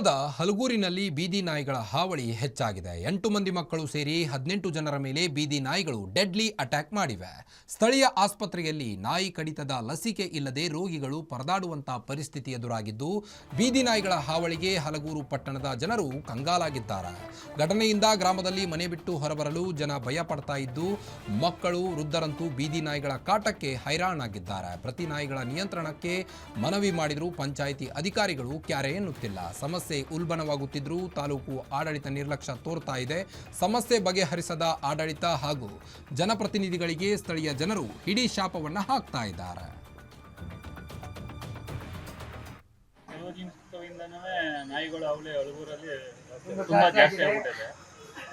ಕೇರಳದ ಹಲಗೂರಿನಲ್ಲಿ ಬೀದಿ ನಾಯಿಗಳ ಹಾವಳಿ ಹೆಚ್ಚಾಗಿದೆ. 8 ಮಂದಿ ಮಕ್ಕಳು ಸೇರಿ 18 ಜನರ ಮೇಲೆ ಬೀದಿ ನಾಯಿಗಳು ಡೆಡ್ಲಿ ಅಟ್ಯಾಕ್ ಮಾಡಿವೆ. ಸ್ಥಳೀಯ ಆಸ್ಪತ್ರೆಯಲ್ಲಿ ನಾಯಿ ಕಡಿತದ ಲಸಿಕೆ ಇಲ್ಲದೆ ರೋಗಿಗಳು ಪರದಾಡುವಂತ ಪರಿಸ್ಥಿತಿ ಎದುರಾಗಿದ್ದು, ಬೀದಿ ನಾಯಿಗಳ ಹಾವಳಿಗೆ ಹಲಗೂರು ಪಟ್ಟಣದ ಜನರು ಕಂಗಾಲಾಗಿದ್ದಾರೆ. ಘಟನೆಯಿಂದ ಗ್ರಾಮದಲ್ಲಿ ಮನೆ ಬಿಟ್ಟು ಹೊರಬರಲು ಜನ ಭಯ ಪಡ್ತಾ ಇದ್ದು, ಮಕ್ಕಳು ವೃದ್ಧರಂತೂ ಬೀದಿ ನಾಯಿಗಳ ಕಾಟಕ್ಕೆ ಹೈರಾಣಾಗಿದ್ದಾರೆ. ಪ್ರತಿ ನಾಯಿಗಳ ನಿಯಂತ್ರಣಕ್ಕೆ ಮನವಿ ಮಾಡಿದರೂ ಪಂಚಾಯಿತಿ ಅಧಿಕಾರಿಗಳು ಕ್ಯಾರೆ ಎನ್ನುತ್ತಿಲ್ಲ. ಸಮಸ್ಯೆ ಉಲ್ಬಣವಾಗುತ್ತಿದ್ದರೂ ತಾಲೂಕು ಆಡಳಿತ ನಿರ್ಲಕ್ಷ್ಯ ತೋರ್ತಾ ಇದೆ. ಸಮಸ್ಯೆ ಬಗೆಹರಿಸದ ಆಡಳಿತ ಹಾಗೂ ಜನಪ್ರತಿನಿಧಿಗಳಿಗೆ ಸ್ಥಳೀಯ ಜನರು ಹಿಡಿ ಶಾಪವನ್ನ ಹಾಕ್ತಾ ಇದ್ದಾರೆ. ನಾಯಿಗಳು ಅವಳಿ ಹಲಗೂರಲ್ಲಿ ತುಂಬಾ ಜಾಸ್ತಿ ಆಗ್ಬಿಟ್ಟಿದೆ.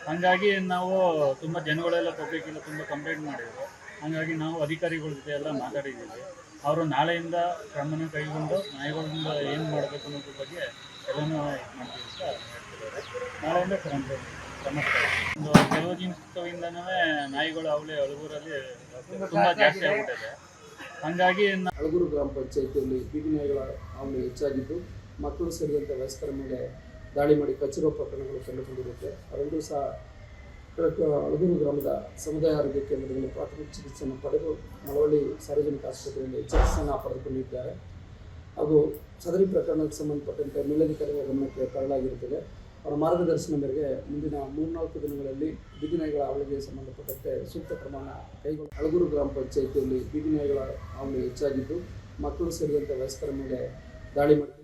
ಹಂಗಾಗಿ ನಾವು ತುಂಬಾ ಜನಗಳೆಲ್ಲ ಪಬ್ಲಿಕ್ಕೆಲ್ಲ ತುಂಬಾ ಕಂಪ್ಲೇಂಟ್ ಮಾಡಿದ್ರು. ಹಂಗಾಗಿ ನಾವು ಅಧಿಕಾರಿಗಳ ಜೊತೆ ಎಲ್ಲ ಮಾತಾಡಿದ್ದೀವಿ. ಅವರು ನಾಳೆಯಿಂದ ಕ್ರಮನ ಕೈಗೊಂಡು ನಾಯಿಗಳಿಂದ ಏನು ಮಾಡಬೇಕು ಅನ್ನೋದ್ರ ಬಗ್ಗೆ ಎಲ್ಲನೂ ಮಾಡ್ತೀವಿ ಅಂತ ಹೇಳ್ತಿದ್ದಾರೆ. ನಾಳೆಯಿಂದ ಒಂದು ಕೆಲವು ದಿನದಿಂದನೂ ನಾಯಿಗಳು ಅವಳಿ ಹಲಗೂರಲ್ಲಿ ತುಂಬ ಜಾಸ್ತಿ ಆಗ್ಬಿಟ್ಟಿದೆ. ಹಂಗಾಗಿ ಹಲಗೂರು ಗ್ರಾಮ ಪಂಚಾಯಿತಿಯಲ್ಲಿ ಬೀದಿ ನಾಯಿಗಳ ಹಾವಳಿ ಹೆಚ್ಚಾಗಿದ್ದು, ಮಕ್ಕಳು ಸೇರಿದಂತೆ ವಯಸ್ಕರ ಮೇಲೆ ದಾಳಿ ಮಾಡಿ ಕಚ್ಚಿರುವ ಪ್ರಕರಣಗಳು ಕಂಡುಕೊಂಡಿರುತ್ತೆ. ಅವರೆಲ್ಲರೂ ಸಹ ಹಲಗೂರು ಗ್ರಾಮದ ಸಮುದಾಯ ಆರೋಗ್ಯ ಕೇಂದ್ರದಲ್ಲಿ ಪ್ರಾಥಮಿಕ ಚಿಕಿತ್ಸೆಯನ್ನು ಪಡೆದು ಮಳವಳ್ಳಿ ಸಾರ್ವಜನಿಕ ಆಸ್ಪತ್ರೆಯಲ್ಲಿ ಚಿಕಿತ್ಸೆಯನ್ನು ಪಡೆದುಕೊಂಡಿದ್ದಾರೆ. ಹಾಗೂ ಸದರಿ ಪ್ರಕರಣಕ್ಕೆ ಸಂಬಂಧಪಟ್ಟಂತೆ ಮೇಲಧಿಕಾರಿಗಳ ಗಮನಕ್ಕೆ ತರಲಾಗಿರುತ್ತದೆ. ಅವರ ಮಾರ್ಗದರ್ಶನ ಮೇರೆಗೆ ಮುಂದಿನ 3-4 ದಿನಗಳಲ್ಲಿ ಬೀದಿ ನಾಯಿಗಳ ಹಾವಳಿಗೆ ಸಂಬಂಧಪಟ್ಟಂತೆ ಸೂಕ್ತ ಕ್ರಮ ಕೈಗೊಳ್ಳ. ಹಲಗೂರು ಗ್ರಾಮ ಪಂಚಾಯಿತಿಯಲ್ಲಿ ಬೀದಿ ನಾಯಿಗಳ ಹಾವಳಿ ಹೆಚ್ಚಾಗಿದ್ದು, ಮಕ್ಕಳು ಸೇರಿದಂತೆ ವಯಸ್ಕರ ಮೇಲೆ ದಾಳಿ ಮಾಡಿ